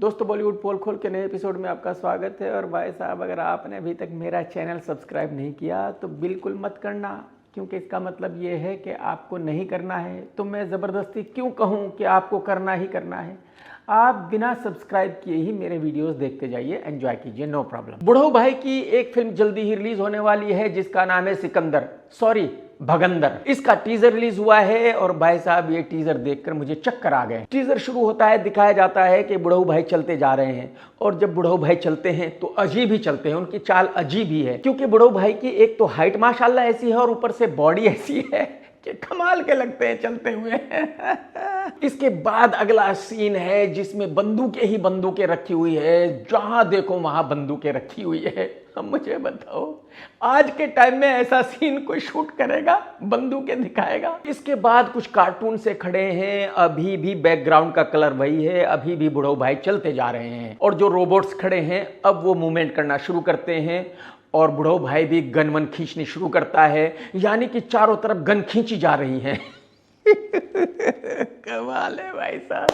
दोस्तों, बॉलीवुड पोल खोल के नए एपिसोड में आपका स्वागत है। और भाई साहब, अगर आपने अभी तक मेरा चैनल सब्सक्राइब नहीं किया तो बिल्कुल मत करना, क्योंकि इसका मतलब ये है कि आपको नहीं करना है। तो मैं ज़बरदस्ती क्यों कहूँ कि आपको करना ही करना है। आप बिना सब्सक्राइब किए ही मेरे वीडियोस देखते जाइए, एंजॉय कीजिए, नो प्रॉब्लम। बुढ़ऊ भाई की एक फिल्म जल्दी ही रिलीज होने वाली है जिसका नाम है सिकंदर, सॉरी भगंदर। इसका टीजर रिलीज हुआ है और भाई साहब ये टीजर देखकर मुझे चक्कर आ गए। टीजर शुरू होता है, दिखाया जाता है कि बुढ़ऊ भाई चलते जा रहे हैं, और जब बुढ़ऊ भाई चलते हैं तो अजीब ही चलते हैं, उनकी चाल अजीब ही है। क्योंकि बुढ़ऊ भाई की एक तो हाइट माशाल्लाह ऐसी है और ऊपर से बॉडी ऐसी है कि कमाल के लगते हैं चलते हुए। इसके बाद अगला सीन है जिसमें बंदूकें ही बंदूकें रखी हुई है, जहां देखो वहां बंदूकें रखी हुई है। अब मुझे बताओ, आज के टाइम में ऐसा सीन कोई शूट करेगा? बंदूकें दिखाएगा? इसके बाद कुछ कार्टून से खड़े हैं, अभी भी बैकग्राउंड का कलर वही है, अभी भी बुढ़ऊ भाई चलते जा रहे हैं। और जो रोबोट्स खड़े हैं अब वो मूवमेंट करना शुरू करते हैं और बुढ़ऊ भाई भी गन वन खींचनी शुरू करता है, यानी कि चारों तरफ गन खींची जा रही है। कमाल है भाई साहब।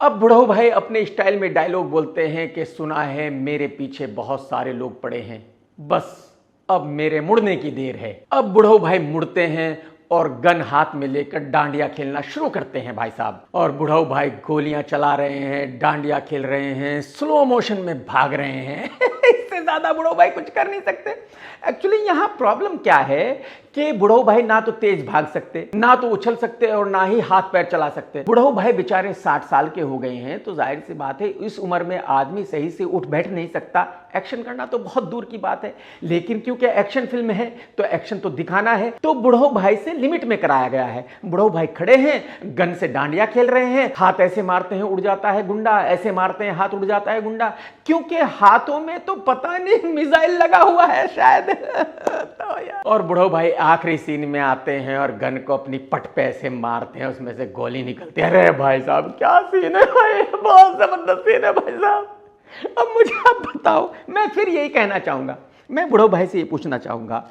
अब बुढ़ऊ भाई अपने स्टाइल में डायलॉग बोलते हैं कि सुना है मेरे पीछे बहुत सारे लोग पड़े हैं, बस अब मेरे मुड़ने की देर है। अब बुढ़ऊ भाई मुड़ते हैं और गन हाथ में लेकर डांडिया खेलना शुरू करते हैं भाई साहब। और बुढ़ऊ भाई गोलियां चला रहे हैं, डांडिया खेल रहे हैं, स्लो मोशन में भाग रहे हैं। इससे ज्यादा बुढ़ऊ भाई कुछ कर नहीं सकते। एक्चुअली यहाँ प्रॉब्लम क्या है कि बुढ़ऊ भाई ना तो तेज भाग सकते, ना तो उछल सकते, और ना ही हाथ पैर चला सकते। बुढ़ऊ भाई बेचारे 60 साल के हो गए हैं, तो जाहिर सी बात है इस उम्र में आदमी सही से उठ बैठ नहीं सकता। एक्शन करना तो बहुत दूर की बात है, लेकिन क्योंकि एक्शन फिल्म है तो एक्शन तो दिखाना है, तो बुढ़ऊ भाई से लिमिट में कराया गया है। बुढ़ऊ भाई खड़े हैं, गन से डांडिया खेल रहे हैं, हाथ ऐसे मारते हैं उड़ जाता है गुंडा, ऐसे मारते हैं हाथ उड़ जाता है गुंडा, क्योंकि हाथों में तो पता नहीं मिसाइल लगा हुआ है शायद। तो यार, और बुढ़ऊ भाई आखिरी सीन में आते हैं और गन को अपनी पट पे ऐसे मारते हैं, उसमें से गोली निकलती है। अरे भाई साहब क्या सीन है भाई, बहुत जबरदस्त सीन है भाई साहब। अब मुझे आप बताओ, मैं फिर यही कहना चाहूंगा, मैं बुढ़ऊ भाई से ये पूछना चाहूंगा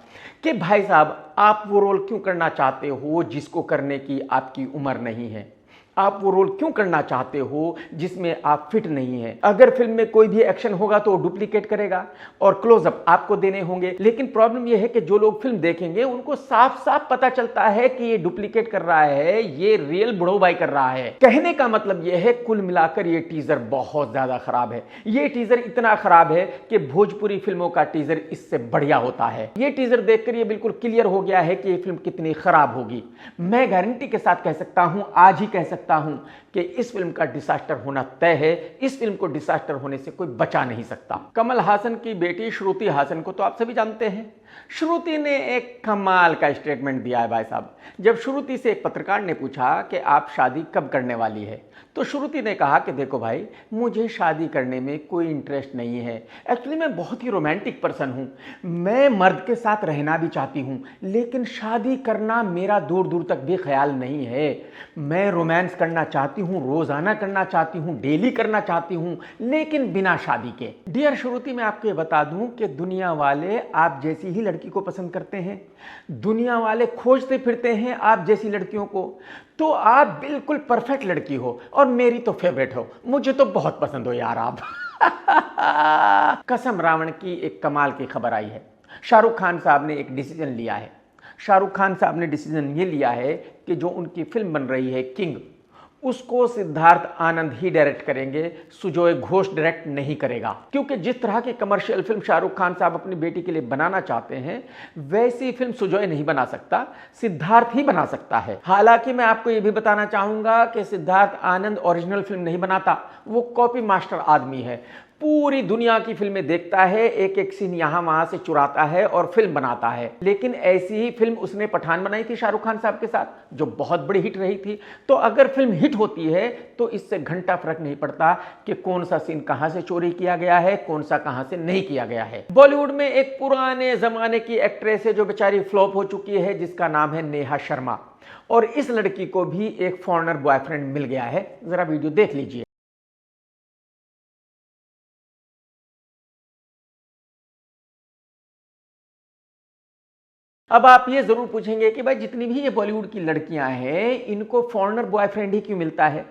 कि भाई साहब आप वो रोल क्यों करना चाहते हो जिसको करने की आपकी उम्र नहीं है? आप वो रोल क्यों करना चाहते हो जिसमें आप फिट नहीं है? अगर फिल्म में कोई भी एक्शन होगा तो डुप्लीकेट करेगा और क्लोजअप आपको देने होंगे, लेकिन प्रॉब्लम यह है कि जो लोग फिल्म देखेंगे उनको साफ साफ पता चलता है कि ये डुप्लीकेट कर रहा है, ये रियल बुढ़ऊ भाई कर रहा है। कहने का मतलब यह है कुल मिलाकर ये टीजर बहुत ज्यादा खराब है। ये टीजर इतना खराब है कि भोजपुरी फिल्मों का टीजर इससे बढ़िया होता है। ये टीजर देखकर ये बिल्कुल क्लियर हो गया है कि ये फिल्म कितनी खराब होगी। मैं गारंटी के साथ कह सकता हूं, आज ही कह सकता हूं कि इस फिल्म का डिसास्टर होना तय है। इस फिल्म को डिसास्टर होने से कोई बचा नहीं सकता। कमल हासन की बेटी श्रुति हासन को तो आप सभी जानते हैं। श्रुति ने एक कमाल का स्टेटमेंट दिया है भाई साहब। जब श्रुति से एक पत्रकार ने पूछा कि आप शादी कब करने वाली है, तो श्रुति ने कहा कि देखो भाई, मुझे शादी करने में कोई इंटरेस्ट नहीं है। एक्चुअली मैं बहुत ही रोमांटिक पर्सन हूँ, मैं मर्द के साथ रहना भी चाहती हूँ, लेकिन शादी करना मेरा दूर दूर तक भी ख्याल नहीं है। मैं रोमांस करना चाहती हूँ, रोजाना करना चाहती हूँ, डेली करना चाहती हूँ, लेकिन बिना शादी के। डियर श्रुति, मैं आपको ये बता दूं कि दुनिया वाले आप जैसी ही लड़की को पसंद करते हैं, दुनिया वाले खोजते फिरते हैं आप जैसी लड़कियों को। तो आप बिल्कुल परफेक्ट लड़की हो और मेरी तो फेवरेट हो, मुझे तो बहुत पसंद हो यार आप। कसम रावण की एक कमाल की खबर आई है। शाहरुख खान साहब ने एक डिसीजन लिया है। शाहरुख खान साहब ने डिसीजन ये लिया है कि जो उनकी फिल्म बन रही है किंग, उसको सिद्धार्थ आनंद ही डायरेक्ट करेंगे, सुजोय घोष डायरेक्ट नहीं करेगा। क्योंकि जिस तरह की कमर्शियल फिल्म शाहरुख खान साहब अपनी बेटी के लिए बनाना चाहते हैं, वैसी फिल्म सुजोय नहीं बना सकता, सिद्धार्थ ही बना सकता है। हालांकि मैं आपको यह भी बताना चाहूंगा कि सिद्धार्थ आनंद ओरिजिनल फिल्म नहीं बनाता, वो कॉपी मास्टर आदमी है। पूरी दुनिया की फिल्में देखता है, एक एक सीन यहां वहां से चुराता है और फिल्म बनाता है। लेकिन ऐसी ही फिल्म उसने पठान बनाई थी शाहरुख खान साहब के साथ, जो बहुत बड़ी हिट रही थी। तो अगर फिल्म हिट होती है तो इससे घंटा फर्क नहीं पड़ता कि कौन सा सीन कहां से चोरी किया गया है, कौन सा कहां से नहीं किया गया है। बॉलीवुड में एक पुराने जमाने की एक्ट्रेस है जो बेचारी फ्लॉप हो चुकी है, जिसका नाम है नेहा शर्मा, और इस लड़की को भी एक फॉरेनर बॉयफ्रेंड मिल गया है। जरा वीडियो देख लीजिए। अब आप ये जरूर पूछेंगे कि भाई जितनी भी ये बॉलीवुड की लड़कियां हैं, इनको फॉरेनर बॉयफ्रेंड ही क्यों मिलता है?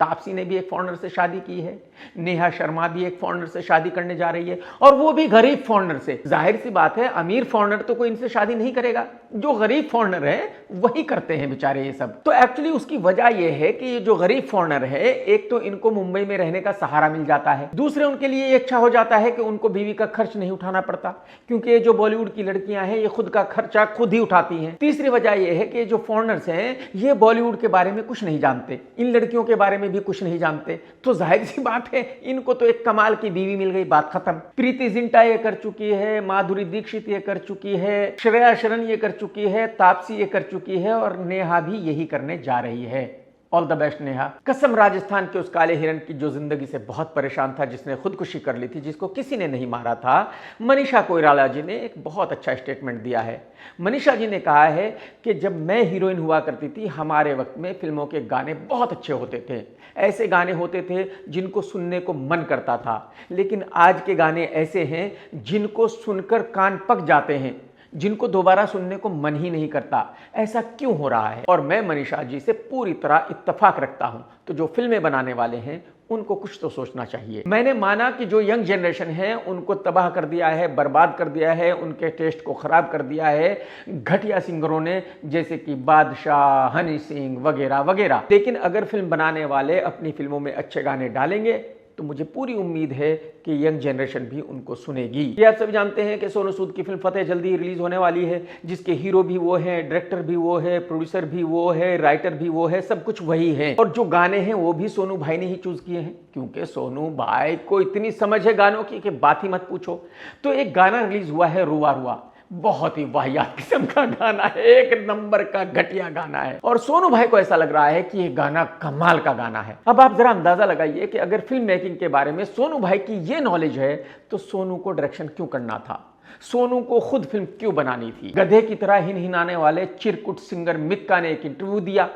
तापसी ने भी एक फॉरेनर से शादी की है, नेहा शर्मा भी एक फॉरेनर से शादी करने जा रही है, और वो भी गरीब फॉरेनर से। जाहिर सी बात है अमीर फॉरेनर तो कोई इनसे शादी नहीं करेगा, जो गरीब फॉरेनर है वही करते हैं बेचारे ये सब। तो एक्चुअली उसकी वजह यह है कि ये जो गरीब फॉरेनर है, एक तो इनको मुंबई में रहने का सहारा मिल जाता है, दूसरे उनके लिए ये अच्छा हो जाता है कि उनको बीवी का खर्च नहीं उठाना पड़ता, क्योंकि जो बॉलीवुड की लड़कियां हैं ये खुद का खर्चा खुद ही उठाती हैं। तीसरी वजह यह है कि जो फॉरेनर्स हैं ये बॉलीवुड के बारे में कुछ नहीं जानते, इन लड़कियों के बारे में भी कुछ नहीं जानते, तो जाहिर सी बात है इनको तो एक कमाल की बीवी मिल गई, बात खत्म। प्रीति जिंटा ये कर चुकी है, माधुरी दीक्षित ये कर चुकी है, श्रेया शरण ये कर चुकी है, तापसी ये कर चुकी है, और नेहा भी यही करने जा रही है। All the best Neha. कसम राजस्थान के उस काले हिरन की जो जिंदगी से बहुत परेशान था, जिसने खुदकुशी कर ली थी, जिसको किसी ने नहीं मारा था, मनीषा कोइराला जी ने एक बहुत अच्छा स्टेटमेंट दिया है। मनीषा जी ने कहा है कि जब मैं हीरोइन हुआ करती थी हमारे वक्त में फिल्मों के गाने बहुत अच्छे होते थे, ऐसे गाने होते थे जिनको सुनने को मन करता था, लेकिन आज के गाने ऐसे हैं जिनको सुनकर कान पक जाते हैं, जिनको दोबारा सुनने को मन ही नहीं करता। ऐसा क्यों हो रहा है? और मैं मनीषा जी से पूरी तरह इत्तेफाक रखता हूं। तो जो फिल्में बनाने वाले हैं उनको कुछ तो सोचना चाहिए। मैंने माना कि जो यंग जनरेशन है उनको तबाह कर दिया है, बर्बाद कर दिया है, उनके टेस्ट को खराब कर दिया है घटिया सिंगरों ने, जैसे कि बादशाह, हनी सिंह वगैरह वगैरह। लेकिन अगर फिल्म बनाने वाले अपनी फिल्मों में अच्छे गाने डालेंगे तो मुझे पूरी उम्मीद है कि यंग जनरेशन भी उनको सुनेगी। ये आप सभी जानते हैं कि सोनू सूद की फिल्म फतेह जल्दी रिलीज होने वाली है, जिसके हीरो भी वो हैं, डायरेक्टर भी वो है, प्रोड्यूसर भी वो है, राइटर भी वो है, सब कुछ वही है। और जो गाने हैं वो भी सोनू भाई ने ही चूज किए हैं, क्योंकि सोनू भाई को इतनी समझ है गानों की कि बात ही मत पूछो। तो एक गाना रिलीज हुआ है रुआ रुआ, बहुत ही वाहियात किस्म का गाना है, एक नंबर का घटिया गाना है, और सोनू भाई को ऐसा लग रहा है कि ये गाना कमाल का गाना है। अब आप जरा अंदाजा लगाइए कि अगर फिल्म मेकिंग के बारे में सोनू भाई की ये नॉलेज है तो सोनू को डायरेक्शन क्यों करना था, सोनू को खुद फिल्म क्यों बनानी थी। गधे की तरह हिनहिनाने वाले चिरकुट सिंगर मिक्का ने एक इंटरव्यू दिया।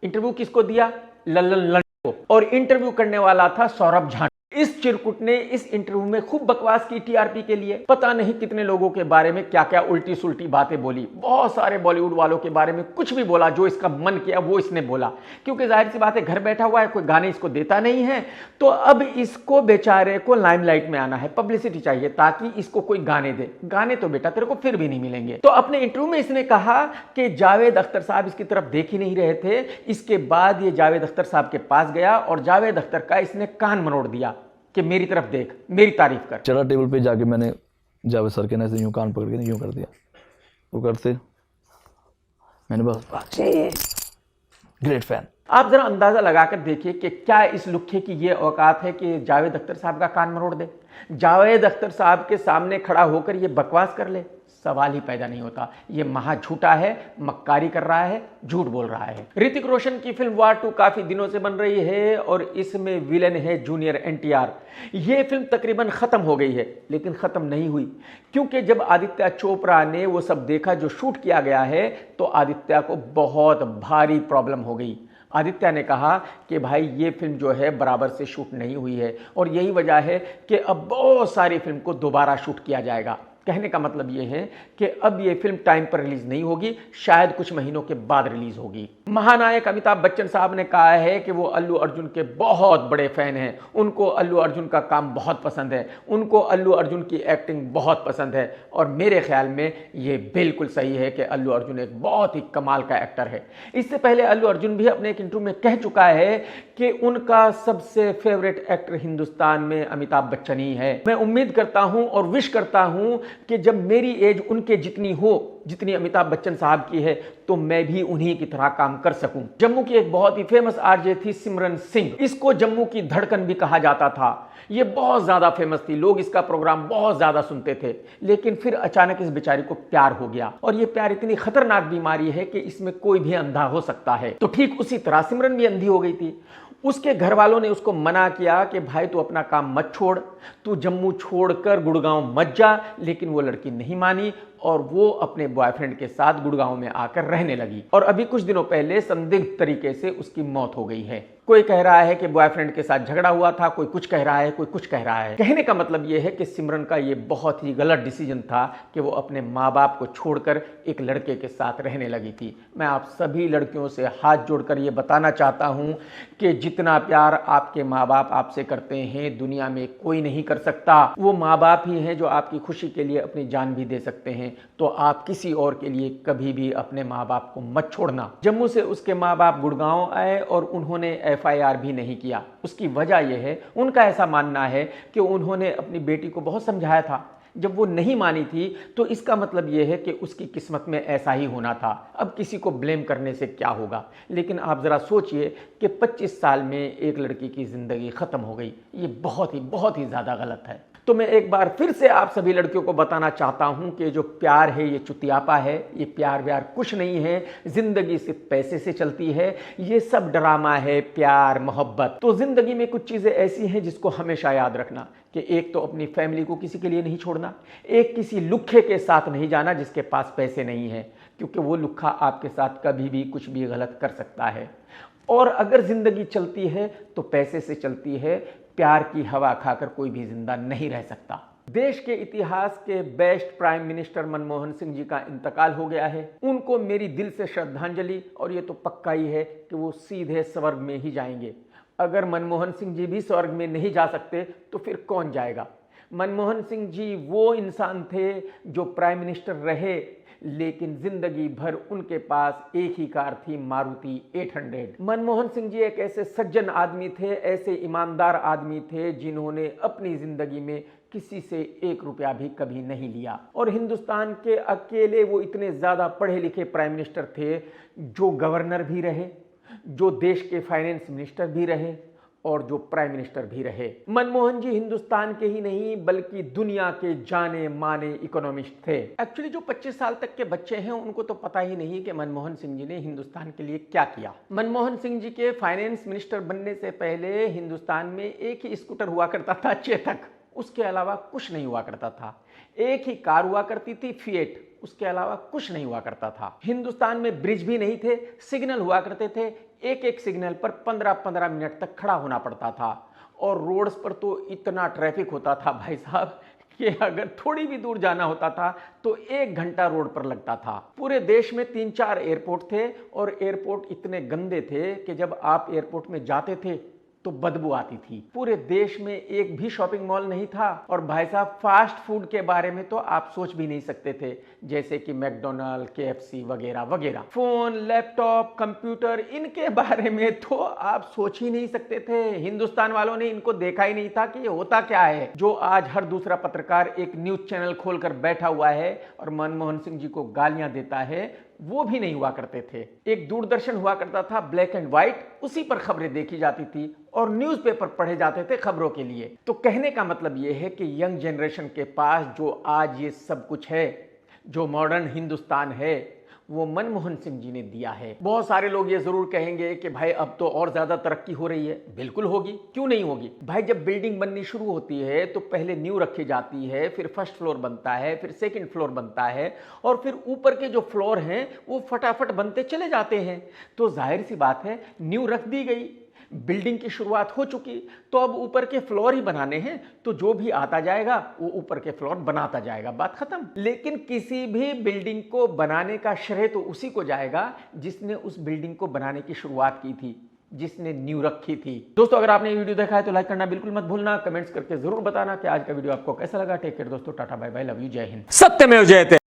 इंटरव्यू किसको दिया? लल्लन लंडन को, और इंटरव्यू करने वाला था सौरभ झा। इस चिरकुट ने इस इंटरव्यू में खूब बकवास की टीआरपी के लिए, पता नहीं कितने लोगों के बारे में क्या क्या उल्टी सुल्टी बातें बोली, बहुत सारे बॉलीवुड वालों के बारे में कुछ भी बोला, जो इसका मन किया वो इसने बोला, क्योंकि जाहिर सी बात है घर बैठा हुआ है, कोई गाने इसको देता नहीं है, तो अब इसको बेचारे को लाइमलाइट में आना है, पब्लिसिटी चाहिए ताकि इसको कोई गाने दे। गाने तो बेटा तेरे को फिर भी नहीं मिलेंगे। तो अपने इंटरव्यू में इसने कहा कि जावेद अख्तर साहब इसकी तरफ देख ही नहीं रहे थे। इसके बाद ये जावेद अख्तर साहब के पास गया और जावेद अख्तर का इसने कान मरोड़ दिया कि मेरी तरफ देख, मेरी तारीफ कर। चढ़ा टेबल पे जाके मैंने जावेद सर के ना ऐसे यूं कान पकड़ के यूं कर दिया, वो करते मैंने बस ग्रेट फैन। आप जरा अंदाजा लगाकर देखिए कि क्या इस लुक्खे की ये औकात है कि जावेद अख्तर साहब का कान मरोड़ दे, जावेद अख्तर साहब के सामने खड़ा होकर ये बकवास कर ले। सवाल ही पैदा नहीं होता। ये महा झूठा है, मक्कारी कर रहा है, झूठ बोल रहा है। ऋतिक रोशन की फिल्म वार 2 काफी दिनों से बन रही है और इसमें विलन है जूनियर एनटीआर। ये फिल्म तकरीबन खत्म हो गई है, लेकिन खत्म नहीं हुई, क्योंकि जब आदित्य चोपड़ा ने वो सब देखा जो शूट किया गया है, तो आदित्य को बहुत भारी प्रॉब्लम हो गई। आदित्य ने कहा कि भाई ये फिल्म जो है बराबर से शूट नहीं हुई है, और यही वजह है कि अब बहुत सारी फिल्म को दोबारा शूट किया जाएगा। कहने का मतलब ये है कि अब ये फिल्म टाइम पर रिलीज नहीं होगी, शायद कुछ महीनों के बाद रिलीज होगी। महानायक अमिताभ बच्चन साहब ने कहा है कि वो अल्लू अर्जुन के बहुत बड़े फैन हैं, उनको अल्लू अर्जुन का काम बहुत पसंद है, उनको अल्लू अर्जुन की एक्टिंग बहुत पसंद है, और मेरे ख्याल में ये बिल्कुल सही है कि अल्लू अर्जुन एक बहुत ही कमाल का एक्टर है। इससे पहले अल्लू अर्जुन भी अपने एक इंटरव्यू में कह चुका है कि उनका सबसे फेवरेट एक्टर हिंदुस्तान में अमिताभ बच्चन ही है। मैं उम्मीद करता हूं और विश करता हूं कि जब मेरी एज उनके जितनी हो जितनी अमिताभ बच्चन साहब की है, तो मैं भी उन्हीं की तरह काम कर सकूं। जम्मू की एक बहुत ही फेमस आरजे थी सिमरन सिंह, इसको जम्मू की धड़कन भी कहा जाता था। ये बहुत ज्यादा फेमस थी, लोग इसका प्रोग्राम बहुत ज्यादा सुनते थे, लेकिन फिर अचानक इस बेचारी को प्यार हो गया, और ये प्यार इतनी खतरनाक बीमारी है कि इसमें कोई भी अंधा हो सकता है। तो ठीक उसी तरह सिमरन भी अंधी हो गई थी। उसके घर वालों ने उसको मना किया कि भाई तू अपना काम मत छोड़, तू जम्मू छोड़कर गुड़गांव मत जा, लेकिन वो लड़की नहीं मानी और वो अपने बॉयफ्रेंड के साथ गुड़गांव में आकर रहने लगी और अभी कुछ दिनों पहले संदिग्ध तरीके से उसकी मौत हो गई है। कोई कह रहा है कि बॉयफ्रेंड के साथ झगड़ा हुआ था, कोई कुछ कह रहा है, कोई कुछ कह रहा है। कहने का मतलब यह है कि सिमरन का ये बहुत ही गलत डिसीजन था कि वो अपने माँ बाप को छोड़कर एक लड़के के साथ रहने लगी थी। मैं आप सभी लड़कियों से हाथ जोड़कर ये बताना चाहता हूँ कि जितना प्यार आपके माँ बाप आपसे करते हैं दुनिया में कोई नहीं कर सकता। वो माँ बाप ही हैं जो आपकी खुशी के लिए अपनी जान भी दे सकते हैं। तो आप किसी और के लिए कभी भी अपने माँ बाप को मत छोड़ना। जम्मू से उसके माँ बाप गुड़गांव आए और उन्होंने FIR भी नहीं किया। उसकी वजह यह है, उनका ऐसा मानना है कि उन्होंने अपनी बेटी को बहुत समझाया था। जब वो नहीं मानी थी तो इसका मतलब यह है कि उसकी किस्मत में ऐसा ही होना था। अब किसी को ब्लेम करने से क्या होगा। लेकिन आप ज़रा सोचिए कि 25 साल में एक लड़की की ज़िंदगी ख़त्म हो गई। ये बहुत ही ज़्यादा गलत है। तो मैं एक बार फिर से आप सभी लड़कियों को बताना चाहता हूं कि जो प्यार है ये चुतियापा है। ये प्यार व्यार कुछ नहीं है। जिंदगी सिर्फ पैसे से चलती है। ये सब ड्रामा है, प्यार मोहब्बत। तो जिंदगी में कुछ चीज़ें ऐसी हैं जिसको हमेशा याद रखना कि एक तो अपनी फैमिली को किसी के लिए नहीं छोड़ना, एक किसी लुक्खे के साथ नहीं जाना जिसके पास पैसे नहीं है, क्योंकि वो लुक्खा आपके साथ कभी भी कुछ भी गलत कर सकता है। और अगर जिंदगी चलती है तो पैसे से चलती है। प्यार की हवा खाकर कोई भी जिंदा नहीं रह सकता। देश के इतिहास के best prime minister Manmohan Singh ji का इंतकाल हो गया है। उनको मेरी दिल से श्रद्धांजलि। और ये तो पक्का ही है कि वो सीधे स्वर्ग में ही जाएंगे। अगर मनमोहन सिंह जी भी स्वर्ग में नहीं जा सकते तो फिर कौन जाएगा। मनमोहन सिंह जी वो इंसान थे जो प्राइम मिनिस्टर रहे, लेकिन जिंदगी भर उनके पास एक ही कार थी, मारुति 800। मनमोहन सिंह जी एक ऐसे सज्जन आदमी थे, ऐसे ईमानदार आदमी थे जिन्होंने अपनी जिंदगी में किसी से 1 रुपया भी कभी नहीं लिया। और हिंदुस्तान के अकेले वो इतने ज्यादा पढ़े लिखे प्राइम मिनिस्टर थे जो गवर्नर भी रहे, जो देश के फाइनेंस मिनिस्टर भी रहे और जो प्राइम मिनिस्टर भी रहे। मनमोहन जी हिंदुस्तान के ही नहीं बल्कि दुनिया के जाने माने इकोनॉमिस्ट थे। एक्चुअली जो 25 साल तक के बच्चे हैं उनको तो पता ही नहीं कि मनमोहन सिंह जी ने हिंदुस्तान के लिए क्या किया। मनमोहन सिंह जी के फाइनेंस मिनिस्टर बनने से पहले हिंदुस्तान में एक ही स्कूटर हुआ करता था, चेतक। उसके अलावा कुछ नहीं हुआ करता था। एक ही कार हुआ करती थी, फिएट। उसके अलावा कुछ नहीं हुआ करता था। हिंदुस्तान में ब्रिज भी नहीं थे, सिग्नल हुआ करते थे। एक एक सिग्नल पर 15-15 मिनट तक खड़ा होना पड़ता था। और रोड्स पर तो इतना ट्रैफिक होता था भाई साहब कि अगर थोड़ी भी दूर जाना होता था तो 1 घंटा रोड पर लगता था। पूरे देश में 3-4 एयरपोर्ट थे और एयरपोर्ट इतने गंदे थे कि जब आप एयरपोर्ट में जाते थे तो बदबू आती थी। पूरे देश में एक भी शॉपिंग मॉल नहीं था। और भाई साहब फास्ट फूड के बारे में तो आप सोच भी नहीं सकते थे, जैसे कि मैकडोनल्ड, KFC वगैरह वगैरह। फोन, लैपटॉप, कंप्यूटर, इनके बारे में तो आप सोच ही नहीं सकते थे। हिंदुस्तान वालों ने इनको देखा ही नहीं था कि ये होता क्या है। जो आज हर दूसरा पत्रकार एक न्यूज चैनल खोलकर बैठा हुआ है और मनमोहन सिंह जी को गालियां देता है, वो भी नहीं हुआ करते थे। एक दूरदर्शन हुआ करता था, ब्लैक एंड व्हाइट, उसी पर खबरें देखी जाती थी और न्यूज़पेपर पढ़े जाते थे खबरों के लिए। तो कहने का मतलब ये है कि यंग जनरेशन के पास जो आज ये सब कुछ है, जो मॉडर्न हिंदुस्तान है, वो मनमोहन सिंह जी ने दिया है। बहुत सारे लोग ये जरूर कहेंगे कि भाई अब तो और ज्यादा तरक्की हो रही है। बिल्कुल होगी, क्यों नहीं होगी भाई। जब बिल्डिंग बननी शुरू होती है तो पहले नींव रखी जाती है, फिर फर्स्ट फ्लोर बनता है, फिर सेकंड फ्लोर बनता है और फिर ऊपर के जो फ्लोर हैं वो फटाफट बनते चले जाते हैं। तो जाहिर सी बात है नींव रख दी गई, बिल्डिंग की शुरुआत हो चुकी, तो अब ऊपर के फ्लोर ही बनाने हैं। तो जो भी आता जाएगा वो ऊपर के फ्लोर बनाता जाएगा, बात खत्म। लेकिन किसी भी बिल्डिंग को बनाने का श्रेय तो उसी को जाएगा जिसने उस बिल्डिंग को बनाने की शुरुआत की थी, जिसने नींव रखी थी। दोस्तों अगर आपने ये वीडियो देखा है तो लाइक करना बिल्कुल मत भूलना। कमेंट्स करके जरूर बताना कि आज का वीडियो आपको कैसा लगा। टेक केयर दोस्तों, tata bye bye, love you, जय हिंद। सत्यमेव जयते।